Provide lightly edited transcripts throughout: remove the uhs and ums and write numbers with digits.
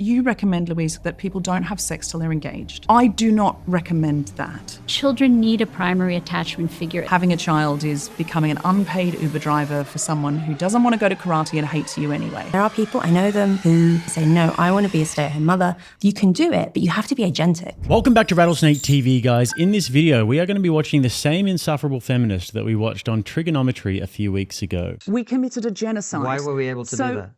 You recommend, Louise, that people don't have sex till they're engaged. I do not recommend that. Children need a primary attachment figure. Having a child is becoming an unpaid Uber driver for someone who doesn't want to go to karate and hates you anyway. There are people, I know them, who say, no, I want to be a stay-at-home mother. You can do it, but you have to be agentic. Welcome back to Rattlesnake TV, guys. In this video, we are going to be watching the same Insufferable Feminist that we watched on Trigonometry a few weeks ago. We committed a genocide. Why were we able to do that?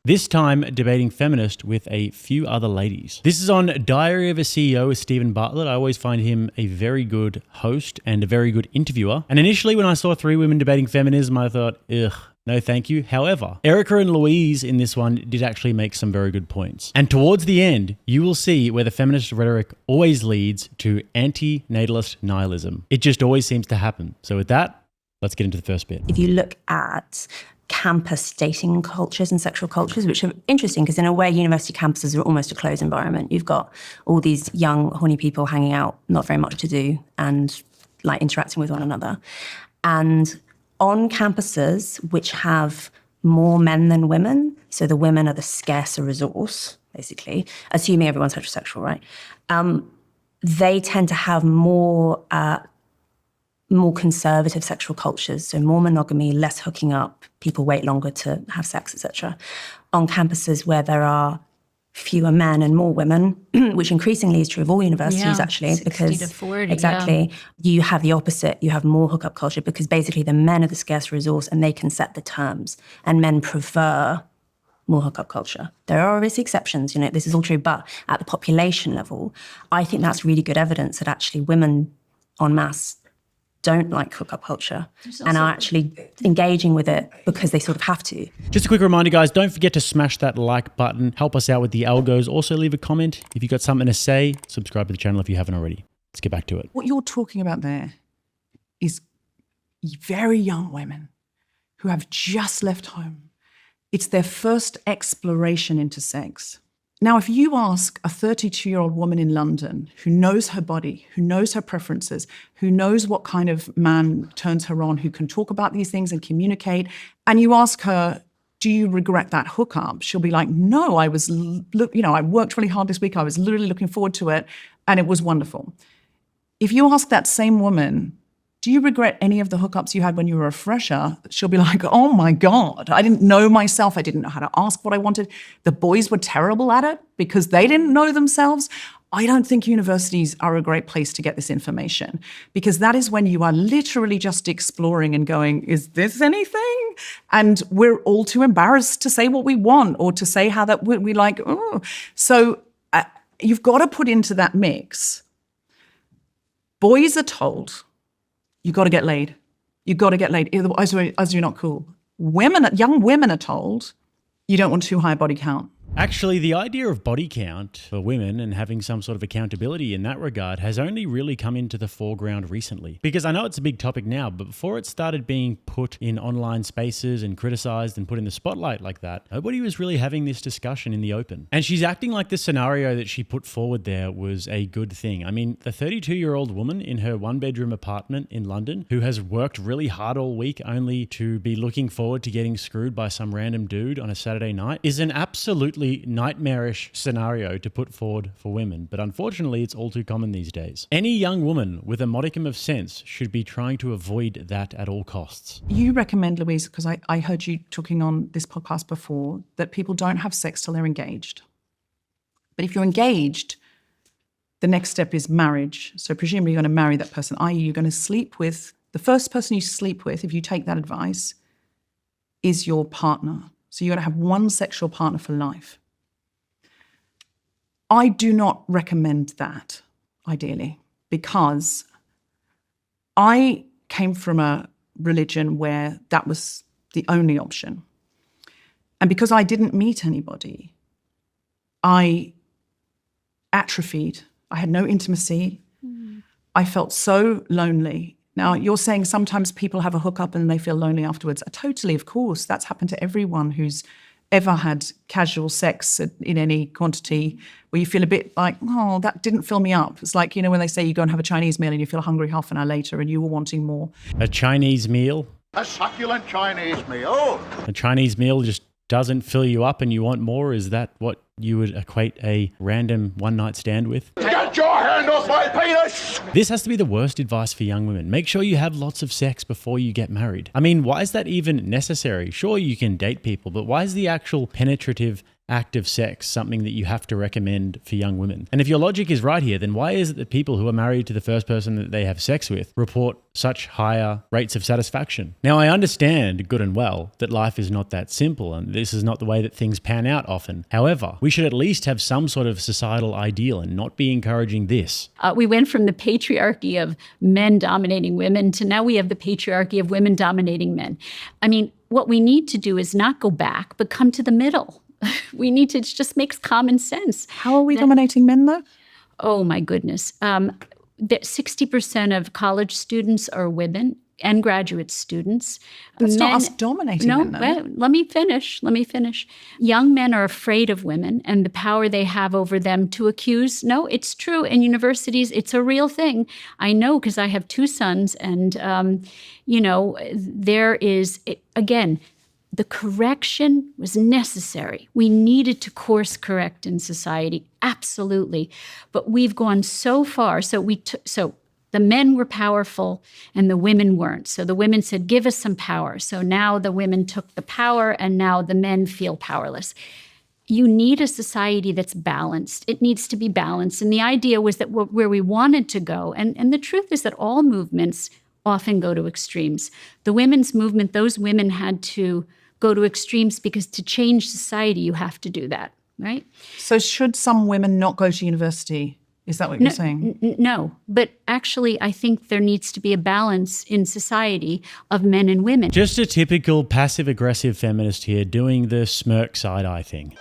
This time, debating Feminist with a few other ladies. This is on Diary of a CEO with Stephen Bartlett. I always find him a very good host and a very good interviewer. And initially, when I saw three women debating feminism, I thought, ugh, no thank you. However, Erica and Louise in this one did actually make some very good points. And towards the end, you will see where the feminist rhetoric always leads to anti-natalist nihilism. It just always seems to happen. So with that, let's get into the first bit. If you look at campus dating cultures and sexual cultures, which are interesting because in a way, university campuses are almost a closed environment. You've got all these young, horny people hanging out, not very much to do, and like interacting with one another. And on campuses which have more men than women, so the women are the scarcer resource, basically, assuming everyone's heterosexual, right? They tend to have more conservative sexual cultures, so more monogamy, less hooking up, people wait longer to have sex, etc. On campuses where there are fewer men and more women, which increasingly is true of all universities, actually, 60 because to 40, exactly, you have the opposite. You have more hookup culture because basically the men are the scarce resource and they can set the terms, and men prefer more hookup culture. There are obviously exceptions, you know, this is all true, but at the population level, I think that's really good evidence that actually women en masse don't like hookup culture and are actually engaging with it because they sort of have to. Just a quick reminder, guys, don't forget to smash that like button. Help us out with the algos. Also leave a comment. If you've got something to say, subscribe to the channel if you haven't already. Let's get back to it. What you're talking about there is very young women who have just left home. It's their first exploration into sex. Now, if you ask a 32-year-old woman in London who knows her body, who knows her preferences, who knows what kind of man turns her on, who can talk about these things and communicate, and you ask her, do you regret that hookup? She'll be like, no, I worked really hard this week. I was literally looking forward to it, and it was wonderful. If you ask that same woman, do you regret any of the hookups you had when you were a fresher? She'll be like, oh my God, I didn't know myself. I didn't know how to ask what I wanted. The boys were terrible at it because they didn't know themselves. I don't think universities are a great place to get this information because that is when you are literally just exploring and going, is this anything? And we're all too embarrassed to say what we want or to say how that we like, oh. So you've got to put into that mix. Boys are told, you got to get laid. You got to get laid. Otherwise, you're not cool. Young women are told, you don't want too high a body count. Actually, the idea of body count for women and having some sort of accountability in that regard has only really come into the foreground recently. Because I know it's a big topic now, but before it started being put in online spaces and criticized and put in the spotlight like that, nobody was really having this discussion in the open. And she's acting like the scenario that she put forward there was a good thing. I mean, the 32-year-old woman in her one-bedroom apartment in London who has worked really hard all week only to be looking forward to getting screwed by some random dude on a Saturday night is an absolutely nightmarish scenario to put forward for women, but unfortunately it's all too common these days. Any young woman with a modicum of sense should be trying to avoid that at all costs. You recommend, Louise, because I heard you talking on this podcast before, that people don't have sex till they're engaged. But if you're engaged, the next step is marriage. So presumably you're going to marry that person, i.e. you're going to sleep with, the first person you sleep with, if you take that advice, is your partner. So you're going to have one sexual partner for life. I do not recommend that, ideally, because I came from a religion where that was the only option. And because I didn't meet anybody, I atrophied. I had no intimacy. I felt so lonely. Now, you're saying sometimes people have a hookup and they feel lonely afterwards. Totally, of course. That's happened to everyone who's ever had casual sex in any quantity where you feel a bit like, oh, that didn't fill me up. It's like, you know, when they say you go and have a Chinese meal and you feel hungry half an hour later and you were wanting more. A Chinese meal? A succulent Chinese meal. A Chinese meal just doesn't fill you up and you want more, is that what you would equate a random one-night stand with? Get your hand off my penis! This has to be the worst advice for young women. Make sure you have lots of sex before you get married. I mean, why is that even necessary? Sure, you can date people, but why is the actual penetrative act of sex something that you have to recommend for young women? And if your logic is right here, then why is it that people who are married to the first person that they have sex with report such higher rates of satisfaction? Now, I understand good and well that life is not that simple and this is not the way that things pan out often. However, we should at least have some sort of societal ideal and not be encouraging this. We went from the patriarchy of men dominating women to now we have the patriarchy of women dominating men. I mean, what we need to do is not go back, but come to the middle. We need to, it just makes common sense. How are we dominating men, though? Oh, my goodness. 60% of college students are women and graduate students. That's not us dominating men, though. Well, let me finish. Young men are afraid of women and the power they have over them to accuse. No, it's true. In universities, it's a real thing. I know because I have 2 sons and, there is, again, the correction was necessary. We needed to course correct in society, absolutely. But we've gone so far. So the men were powerful and the women weren't. So the women said, give us some power. So now the women took the power and now the men feel powerless. You need a society that's balanced. It needs to be balanced. And the idea was that where we wanted to go, and the truth is that all movements often go to extremes. The women's movement, those women had to go to extremes because to change society, you have to do that, right? So should some women not go to university? Is that what you're saying? No, but actually I think there needs to be a balance in society of men and women. Just a typical passive-aggressive feminist here doing the smirk side-eye thing.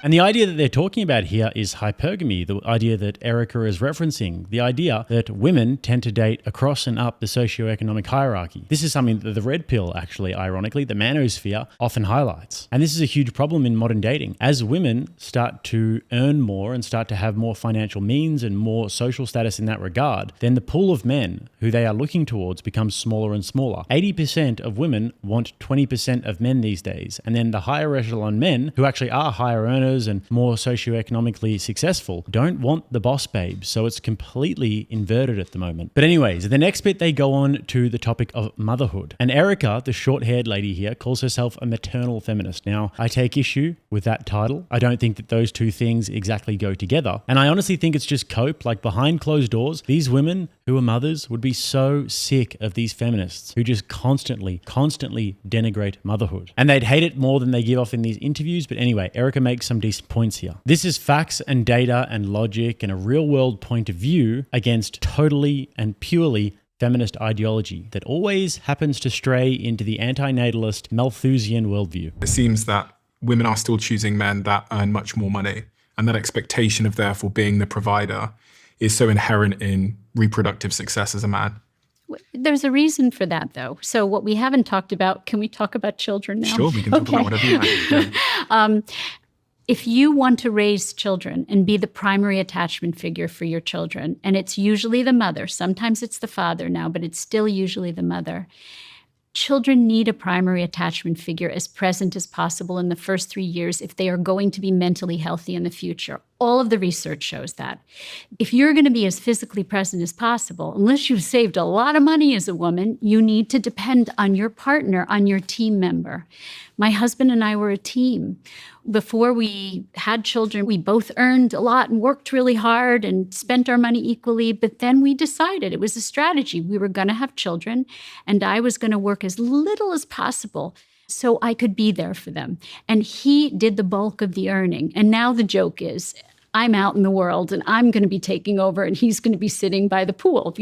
And the idea that they're talking about here is hypergamy, the idea that Erica is referencing, the idea that women tend to date across and up the socioeconomic hierarchy. This is something that the red pill, actually, ironically, the manosphere, often highlights. And this is a huge problem in modern dating. As women start to earn more and start to have more financial means and more social status in that regard, then the pool of men who they are looking towards becomes smaller and smaller. 80% of women want 20% of men these days. And then the higher echelon men, who actually are higher earners and more socioeconomically successful, don't want the boss babes. So it's completely inverted at the moment. But anyways, the next bit they go on to the topic of motherhood. And Erica, the short-haired lady here, calls herself a maternal feminist. Now, I take issue with that title. I don't think that those two things exactly go together. And I honestly think it's just cope. Like behind closed doors, these women who are mothers would be so sick of these feminists who just constantly denigrate motherhood. And they'd hate it more than they give off in these interviews. But anyway, Erica makes some decent points here. This is facts and data and logic and a real world point of view against totally and purely feminist ideology that always happens to stray into the antinatalist Malthusian worldview. It seems that women are still choosing men that earn much more money, and that expectation of therefore being the provider is so inherent in reproductive success as a man. There's a reason for that, though. So what we haven't talked about, can we talk about children now? Sure, we can talk about whatever you like. Yeah. If you want to raise children and be the primary attachment figure for your children, and it's usually the mother, sometimes it's the father now, but it's still usually the mother, children need a primary attachment figure as present as possible in the first 3 years if they are going to be mentally healthy in the future. All of the research shows that. If you're going to be as physically present as possible, unless you've saved a lot of money as a woman, you need to depend on your partner, on your team member. My husband and I were a team. Before we had children, we both earned a lot and worked really hard and spent our money equally. But then we decided, it was a strategy. We were going to have children, and I was going to work as little as possible so I could be there for them. And he did the bulk of the earning. And now the joke is, I'm out in the world and I'm going to be taking over and he's going to be sitting by the pool,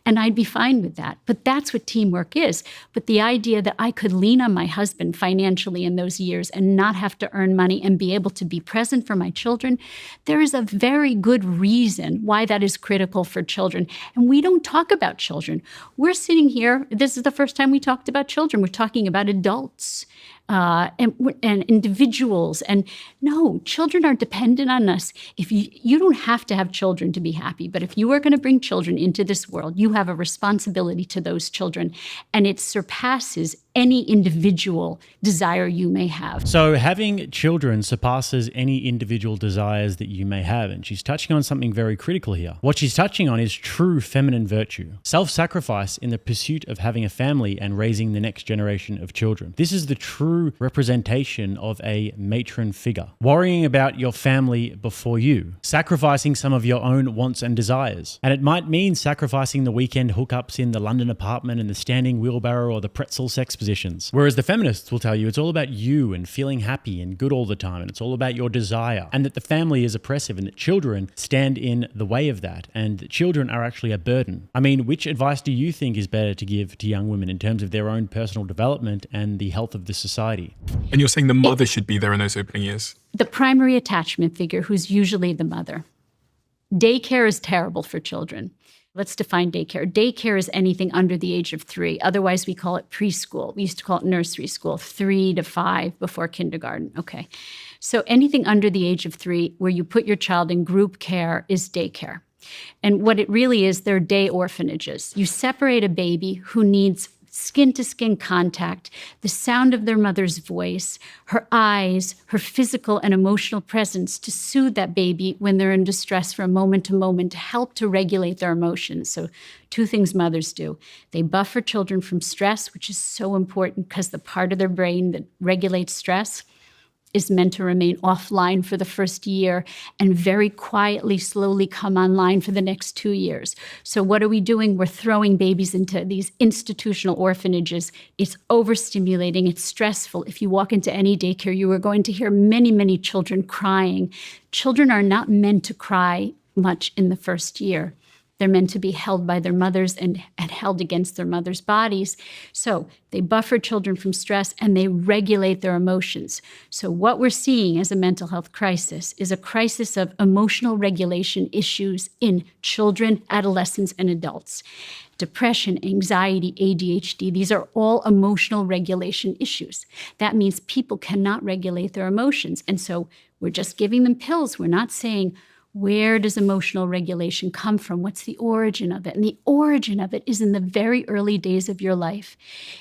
and I'd be fine with that. But that's what teamwork is. But the idea that I could lean on my husband financially in those years and not have to earn money and be able to be present for my children, there is a very good reason why that is critical for children. And we don't talk about children. We're sitting here, this is the first time we talked about children. We're talking about adults. And individuals. And no, children are dependent on us. If you don't have to have children to be happy, but if you are going to bring children into this world, you have a responsibility to those children. And it surpasses any individual desire you may have. So having children surpasses any individual desires that you may have. And she's touching on something very critical here. What she's touching on is true feminine virtue. Self-sacrifice in the pursuit of having a family and raising the next generation of children. This is the true representation of a matron figure. Worrying about your family before you. Sacrificing some of your own wants and desires. And it might mean sacrificing the weekend hookups in the London apartment and the standing wheelbarrow or the pretzel sex positions. Whereas the feminists will tell you it's all about you and feeling happy and good all the time, and it's all about your desire, and that the family is oppressive and that children stand in the way of that, and that children are actually a burden. I mean, which advice do you think is better to give to young women in terms of their own personal development and the health of the society? And you're saying the mother should be there in those opening years? The primary attachment figure, who's usually the mother. Daycare is terrible for children. Let's define daycare. Daycare is anything under the age of 3. Otherwise, we call it preschool. We used to call it nursery school, 3 to 5 before kindergarten. Okay. So anything under the age of 3 where you put your child in group care is daycare. And what it really is, they're day orphanages. You separate a baby who needs skin-to-skin contact, the sound of their mother's voice, her eyes, her physical and emotional presence to soothe that baby when they're in distress from moment to moment, to help to regulate their emotions. So 2 things mothers do. They buffer children from stress, which is so important because the part of their brain that regulates stress is meant to remain offline for the first year and very quietly, slowly come online for the next 2 years. So what are we doing? We're throwing babies into these institutional orphanages. It's overstimulating. It's stressful. If you walk into any daycare, you are going to hear many, many children crying. Children are not meant to cry much in the first year. They're meant to be held by their mothers and held against their mothers' bodies. So they buffer children from stress and they regulate their emotions. So what we're seeing as a mental health crisis is a crisis of emotional regulation issues in children, adolescents, and adults. Depression, anxiety, ADHD, these are all emotional regulation issues. That means people cannot regulate their emotions. And so we're just giving them pills. We're not saying, where does emotional regulation come from? What's the origin of it? And the origin of it is in the very early days of your life.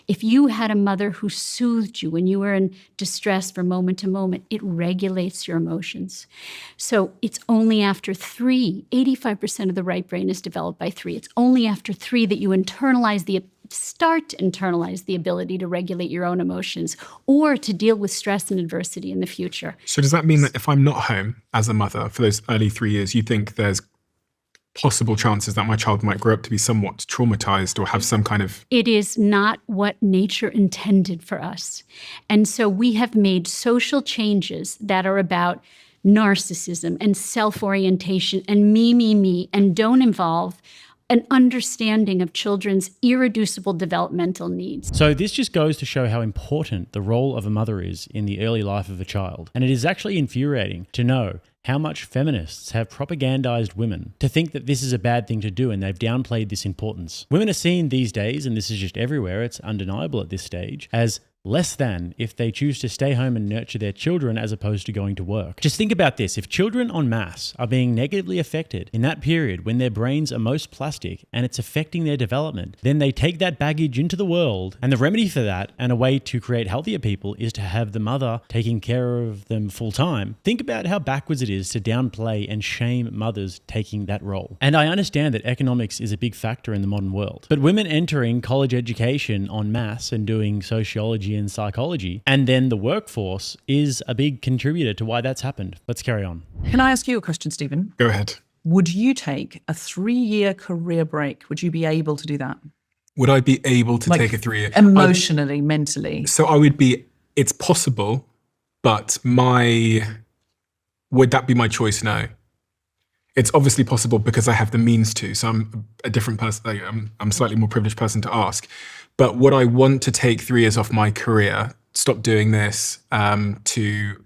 If you had a mother who soothed you when you were in distress from moment to moment, it regulates your emotions. So it's only after 3, 85% of the right brain is developed by 3. It's only after 3 that you start to internalize the ability to regulate your own emotions or to deal with stress and adversity in the future. So does that mean that if I'm not home as a mother for those early 3 years, you think there's possible chances that my child might grow up to be somewhat traumatized or have some kind of... It is not what nature intended for us. And so we have made social changes that are about narcissism and self-orientation and me, and don't involve an understanding of children's irreducible developmental needs. So this just goes to show how important the role of a mother is in the early life of a child. And it is actually infuriating to know how much feminists have propagandized women to think that this is a bad thing to do, and they've downplayed this importance. Women are seen these days, and this is just everywhere, it's undeniable at this stage, as less than if they choose to stay home and nurture their children as opposed to going to work. Just think about this. If children en masse are being negatively affected in that period when their brains are most plastic and it's affecting their development, then they take that baggage into the world, and the remedy for that and a way to create healthier people is to have the mother taking care of them full time. Think about how backwards it is to downplay and shame mothers taking that role. And I understand that economics is a big factor in the modern world, but women entering college education en masse and doing sociology and psychology, and then the workforce is a big contributor to why that's happened. Let's carry on. Can I ask you a question, Stephen? Go ahead. Would you take a 3-year career break? Would you be able to do that? Would I be able to take a 3-year? Emotionally, mentally? So I would be, it's possible, but would that be my choice? No. It's obviously possible because I have the means to. So I'm a different person. I'm a slightly more privileged person to ask. But would I want to take 3 years off my career, stop doing this to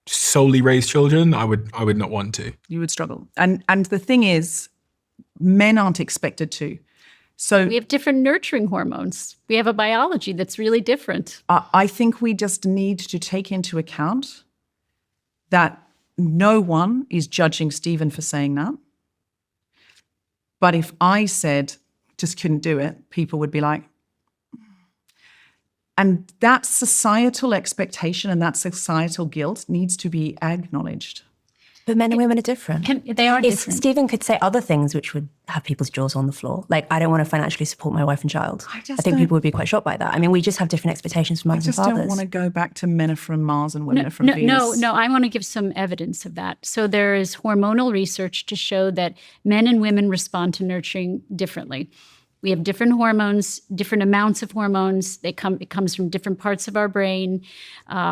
solely raise children? I would not want to. You would struggle. And the thing is, men aren't expected to. So we have different nurturing hormones. We have a biology that's really different. I think we just need to take into account that no one is judging Stephen for saying that. But if I said just couldn't do it, people would be like, And that societal expectation and that societal guilt needs to be acknowledged. But men and women are different. They are different. Stephen could say other things which would have people's jaws on the floor. Like, I don't want to financially support my wife and child. I think people would be quite shocked by that. I mean, we just have different expectations from mothers and fathers. I just don't want to go back to men are from Mars and women are from Venus. No, I want to give some evidence of that. So there is hormonal research to show that men and women respond to nurturing differently. We have different hormones, different amounts of hormones. It comes from different parts of our brain.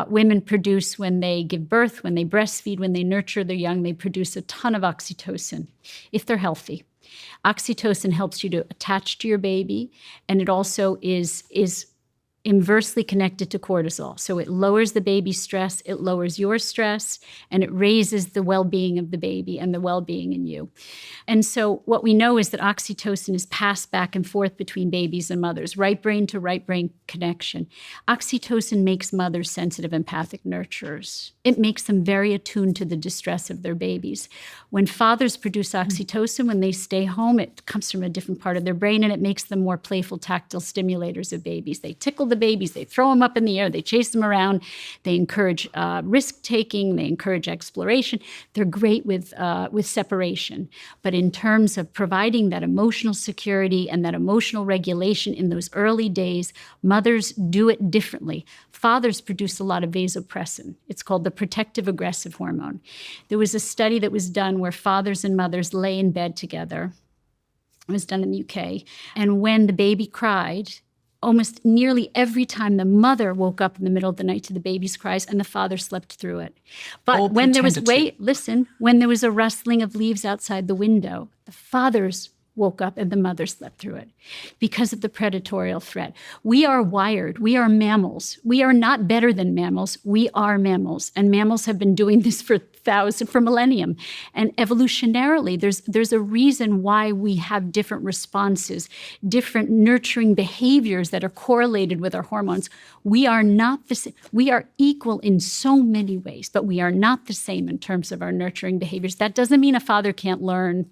Women produce when they give birth, when they breastfeed, when they nurture their young, they produce a ton of oxytocin if they're healthy. Oxytocin helps you to attach to your baby, and it also is inversely connected to cortisol. So it lowers the baby's stress, it lowers your stress, and it raises the well-being of the baby and the well-being in you. And so what we know is that oxytocin is passed back and forth between babies and mothers, right brain to right brain connection. Oxytocin makes mothers sensitive, empathic nurturers. It makes them very attuned to the distress of their babies. When fathers produce oxytocin, when they stay home, it comes from a different part of their brain, and it makes them more playful, tactile stimulators of babies. They tickle the babies, they throw them up in the air, they chase them around, they encourage risk-taking, they encourage exploration. They're great with separation. But in terms of providing that emotional security and that emotional regulation in those early days, mothers do it differently. Fathers produce a lot of vasopressin. It's called the protective aggressive hormone. There was a study that was done where fathers and mothers lay in bed together. It was done in the UK. And when the baby cried, almost nearly every time the mother woke up in the middle of the night to the baby's cries, and the father slept through it. But when there was, when there was a rustling of leaves outside the window, the fathers woke up and the mother slept through it because of the predatorial threat. We are wired. We are mammals. We are not better than mammals. We are mammals. And mammals have been doing this for millennium. And evolutionarily, there's a reason why we have different responses, different nurturing behaviors that are correlated with our hormones. We are not the same. We are equal in so many ways, but we are not the same in terms of our nurturing behaviors. That doesn't mean a father can't learn.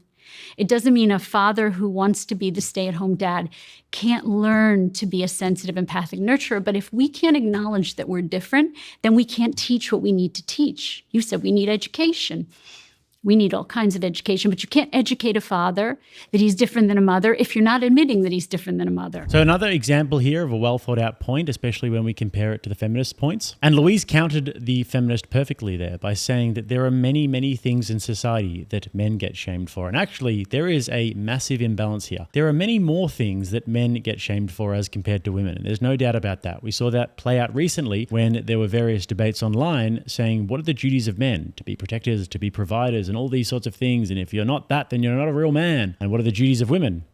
It doesn't mean a father who wants to be the stay-at-home dad can't learn to be a sensitive, empathic nurturer. But if we can't acknowledge that we're different, then we can't teach what we need to teach. You said we need education. We need all kinds of education, but you can't educate a father that he's different than a mother if you're not admitting that he's different than a mother. So another example here of a well thought out point, especially when we compare it to the feminist points. And Louise countered the feminist perfectly there by saying that there are many, many things in society that men get shamed for. And actually, there is a massive imbalance here. There are many more things that men get shamed for as compared to women. And there's no doubt about that. We saw that play out recently when there were various debates online saying, what are the duties of men? To be protectors, to be providers, and all these sorts of things. And if you're not that, then you're not a real man. And what are the duties of women?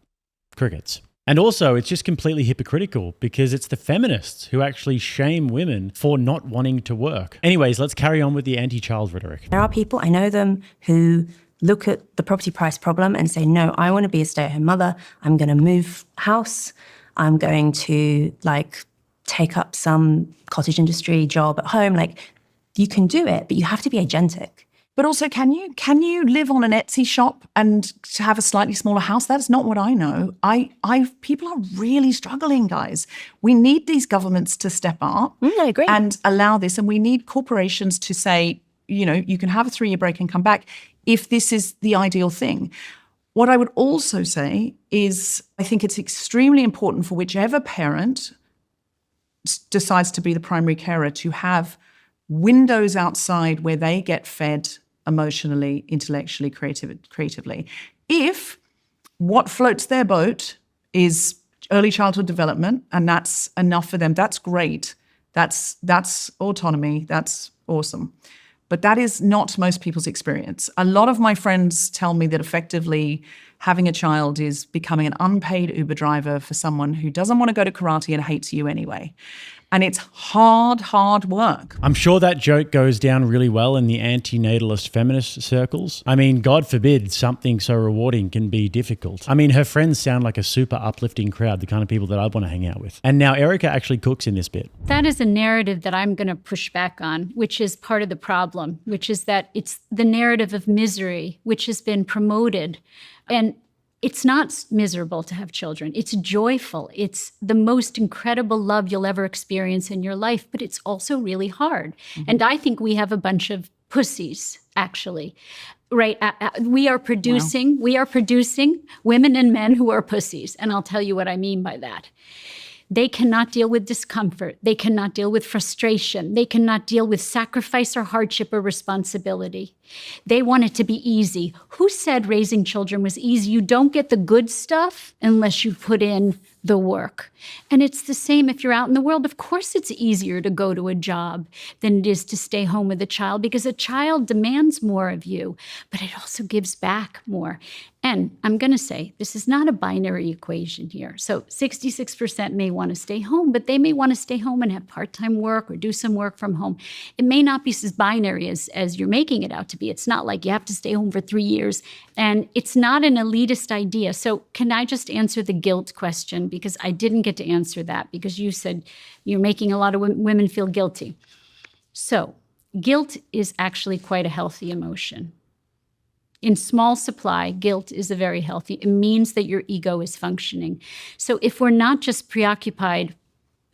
Crickets. And also, it's just completely hypocritical because it's the feminists who actually shame women for not wanting to work. Anyways, let's carry on with the anti-child rhetoric. There are people, I know them, who look at the property price problem and say, no, I want to be a stay-at-home mother. I'm going to move house. I'm going to take up some cottage industry job at home. You can do it, but you have to be agentic. But also, can you live on an Etsy shop and have a slightly smaller house? That's not what I know. People are really struggling, guys. We need these governments to step up I agree. And allow this. And we need corporations to say, you can have a 3-year break and come back if this is the ideal thing. What I would also say is I think it's extremely important for whichever parent decides to be the primary carer to have windows outside where they get fed emotionally, intellectually, creatively. If what floats their boat is early childhood development and that's enough for them, that's great. That's autonomy. That's awesome. But that is not most people's experience. A lot of my friends tell me that effectively having a child is becoming an unpaid Uber driver for someone who doesn't want to go to karate and hates you anyway. And it's hard work. I'm sure that joke goes down really well in the anti-natalist feminist circles. I mean, God forbid something so rewarding can be difficult. I mean, her friends sound like a super uplifting crowd, the kind of people that I want to hang out with. And now Erica actually cooks in this bit. That is a narrative that I'm going to push back on, which is part of the problem, which is that it's the narrative of misery, which has been promoted. And It's not miserable to have children. It's joyful. It's the most incredible love you'll ever experience in your life, but it's also really hard. And I think we have a bunch of pussies, actually. Right? We are producing women and men who are pussies. And I'll tell you what I mean by that. They cannot deal with discomfort. They cannot deal with frustration. They cannot deal with sacrifice or hardship or responsibility. They want it to be easy. Who said raising children was easy? You don't get the good stuff unless you put in the work. And it's the same if you're out in the world. Of course, it's easier to go to a job than it is to stay home with a child, because a child demands more of you, but it also gives back more. And I'm going to say, this is not a binary equation here. So 66% may want to stay home, but they may want to stay home and have part-time work or do some work from home. It may not be as binary as you're making it out to be. It's not like you have to stay home for 3 years. And it's not an elitist idea. So can I just answer the guilt question? Because I didn't get to answer that because you said you're making a lot of women feel guilty. So guilt is actually quite a healthy emotion. In small supply, guilt is a very healthy. It means that your ego is functioning. So if we're not just preoccupied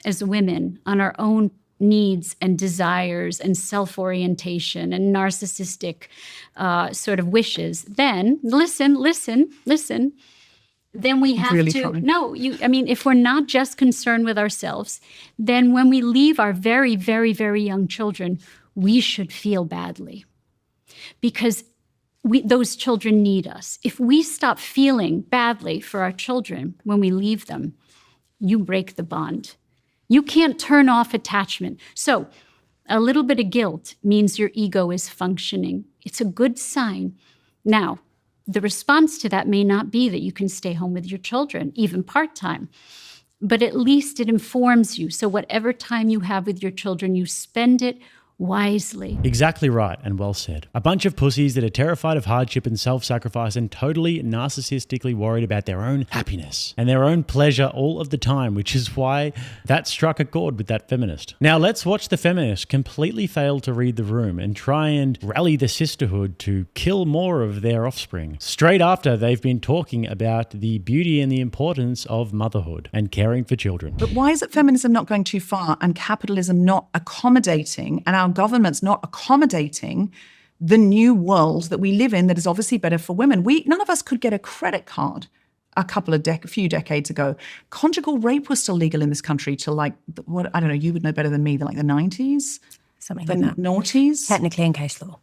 as women on our own needs and desires and self-orientation and narcissistic sort of wishes, then listen, then we have really to, trying. If we're not just concerned with ourselves, then when we leave our very, very, very young children, we should feel badly because those children need us. If we stop feeling badly for our children when we leave them, you break the bond. You can't turn off attachment. So a little bit of guilt means your ego is functioning. It's a good sign. Now, the response to that may not be that you can stay home with your children, even part-time, but at least it informs you. So whatever time you have with your children, you spend it wisely. Exactly right, and well said. A bunch of pussies that are terrified of hardship and self-sacrifice and totally narcissistically worried about their own happiness and their own pleasure all of the time, which is why that struck a chord with that feminist. Now let's watch the feminist completely fail to read the room and try and rally the sisterhood to kill more of their offspring, straight after they've been talking about the beauty and the importance of motherhood and caring for children. But why is it feminism not going too far and capitalism not accommodating and our government's not accommodating the new world that we live in that is obviously better for women? None of us could get a credit card a few decades ago. Conjugal rape was still legal in this country till I don't know, you would know better than me, like the 90s? Something the like that. noughties? Technically in case law.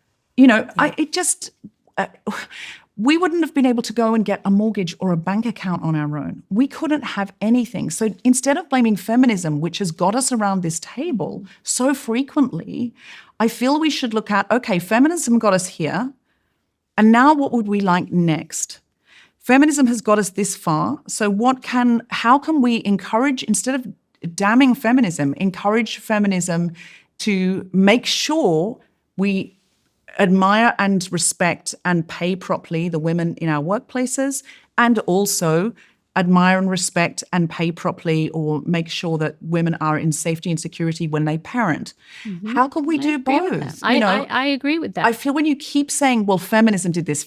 We wouldn't have been able to go and get a mortgage or a bank account on our own. We couldn't have anything. So instead of blaming feminism, which has got us around this table so frequently, I feel we should look at, okay, feminism got us here, and now what would we like next? Feminism has got us this far, so how can we encourage, instead of damning feminism, encourage feminism to make sure we admire and respect and pay properly the women in our workplaces, and also admire and respect and pay properly or make sure that women are in safety and security when they parent. Mm-hmm. How can we do both? I agree with that. I feel when you keep saying, well, feminism did this,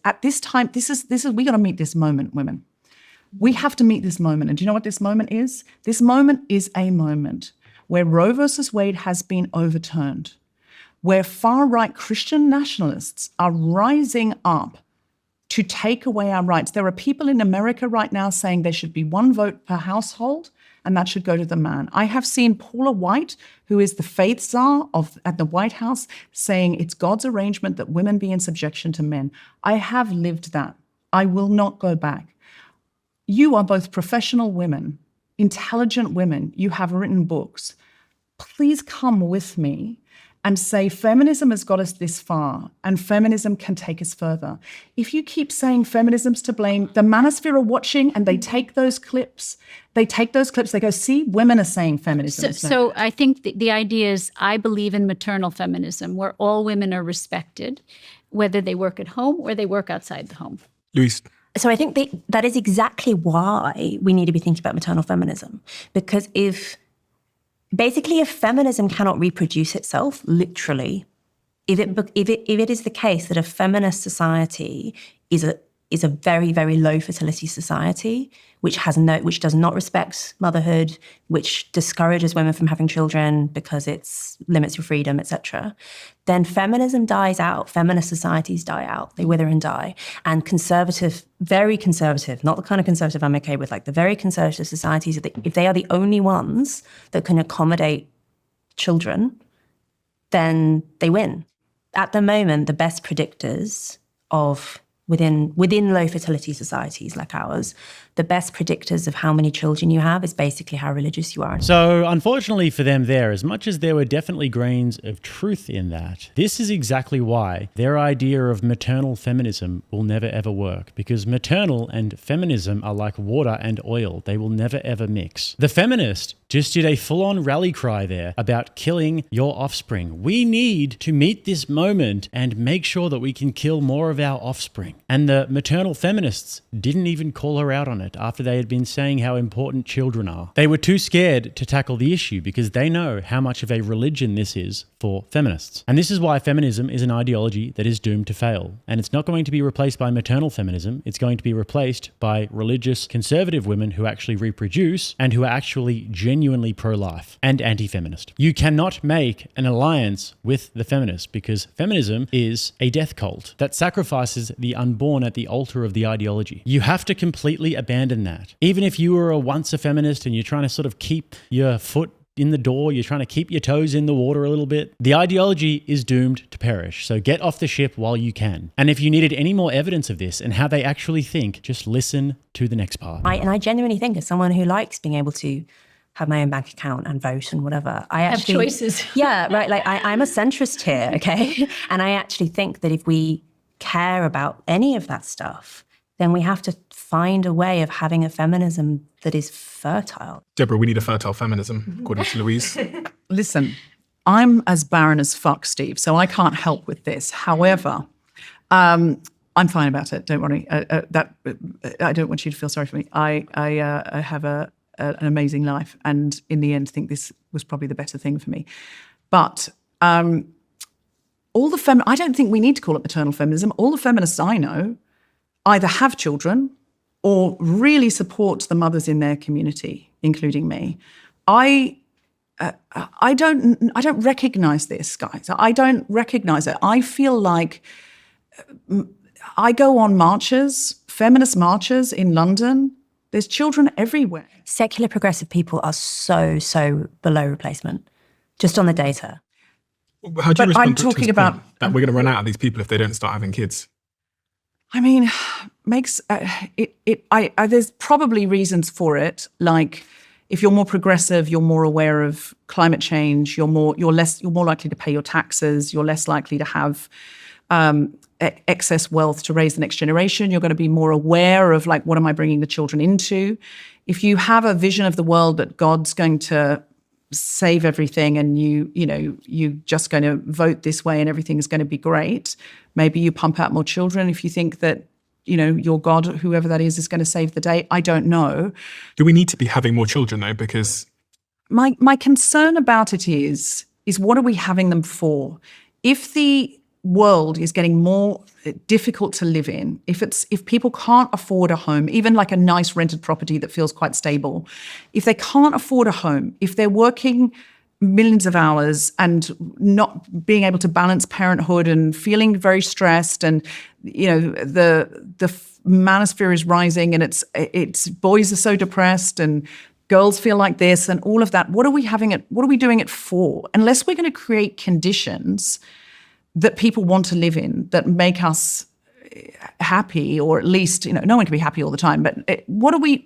at this time, this is we got to meet this moment, women. We have to meet this moment. And do you know what this moment is? This moment is a moment where Roe versus Wade has been overturned, where far-right Christian nationalists are rising up to take away our rights. There are people in America right now saying there should be one vote per household, and that should go to the man. I have seen Paula White, who is the faith czar at the White House, saying it's God's arrangement that women be in subjection to men. I have lived that. I will not go back. You are both professional women, intelligent women. You have written books. Please come with me and say feminism has got us this far and feminism can take us further. If you keep saying feminism's to blame, the manosphere are watching and they take those clips, they go, see, women are saying feminism. So I think the idea is I believe in maternal feminism where all women are respected, whether they work at home or they work outside the home. Louise. So I think that is exactly why we need to be thinking about maternal feminism, because if feminism cannot reproduce itself, literally, if it is the case that a feminist society is is a very, very low fertility society, which does not respect motherhood, which discourages women from having children because it limits your freedom, etc., then feminism dies out. Feminist societies die out. They wither and die. And conservative, very conservative, not the kind of conservative I'm okay with, like the very conservative societies, if they are the only ones that can accommodate children, then they win. At the moment, the best predictors of within low fertility societies like ours, the best predictors of how many children you have is basically how religious you are. So unfortunately for them there, as much as there were definitely grains of truth in that, this is exactly why their idea of maternal feminism will never ever work, because maternal and feminism are like water and oil. They will never ever mix. The feminist just did a full-on rally cry there about killing your offspring. We need to meet this moment and make sure that we can kill more of our offspring. And the maternal feminists didn't even call her out on it after they had been saying how important children are. They were too scared to tackle the issue because they know how much of a religion this is for feminists. And this is why feminism is an ideology that is doomed to fail. And it's not going to be replaced by maternal feminism. It's going to be replaced by religious conservative women who actually reproduce and who are actually genuinely pro-life and anti-feminist. You cannot make an alliance with the feminists because feminism is a death cult that sacrifices the unborn at the altar of the ideology. You have to completely abandon that. Even if you were once a feminist and you're trying to sort of keep your foot in the door, you're trying to keep your toes in the water a little bit, the ideology is doomed to perish. So get off the ship while you can. And if you needed any more evidence of this and how they actually think, just listen to the next part. I genuinely think, as someone who likes being able to have my own bank account and vote and whatever, I actually have choices. Yeah, right. Like I'm a centrist here, okay? And I actually think that if we care about any of that stuff, then we have to find a way of having a feminism that is fertile. Deborah, we need a fertile feminism, according to Louise. Listen, I'm as barren as fuck, Steve, so I can't help with this. However, I'm fine about it. Don't worry. I don't want you to feel sorry for me. I have an amazing life, and in the end, think this was probably the better thing for me. But I don't think we need to call it maternal feminism. All the feminists I know either have children or really support the mothers in their community, including me. I don't recognize this, guys. I don't recognize it. I feel like I go on marches, feminist marches in London. There's children everywhere. Secular progressive people are so below replacement, just on the data. How do you respond I'm to talking this about point that we're going to run out of these people if they don't start having kids? I mean, there's probably reasons for it. Like, if you're more progressive, you're more aware of climate change. You're more likely to pay your taxes. You're less likely to have excess wealth to raise the next generation. You're going to be more aware of, like, what am I bringing the children into? If you have a vision of the world that God's going to save everything and you're just going to vote this way and everything is going to be great, maybe you pump out more children. If you think that, your God, whoever that is going to save the day, I don't know. Do we need to be having more children, though? Because my concern about it is what are we having them for? If the world is getting more difficult to live in, if people can't afford a home, even like a nice rented property that feels quite stable, if they can't afford a home, if they're working millions of hours and not being able to balance parenthood and feeling very stressed, and the manosphere is rising and it's boys are so depressed and girls feel like this and all of that, what are we doing it for? Unless we're going to create conditions that people want to live in, that make us happy, or at least, no one can be happy all the time, but what are we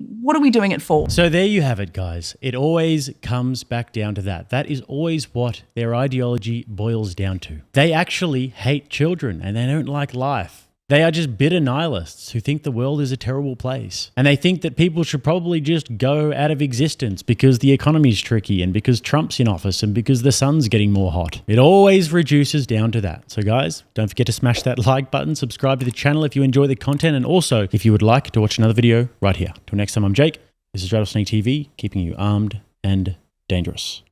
doing it for? So there you have it, guys. It always comes back down to that. That is always what their ideology boils down to. They actually hate children and they don't like life. They are just bitter nihilists who think the world is a terrible place. And they think that people should probably just go out of existence because the economy's tricky and because Trump's in office and because the sun's getting more hot. It always reduces down to that. So guys, don't forget to smash that like button, subscribe to the channel if you enjoy the content, and also if you would like to watch another video right here. Till next time, I'm Jake. This is RattlesnakeTV, keeping you armed and dangerous.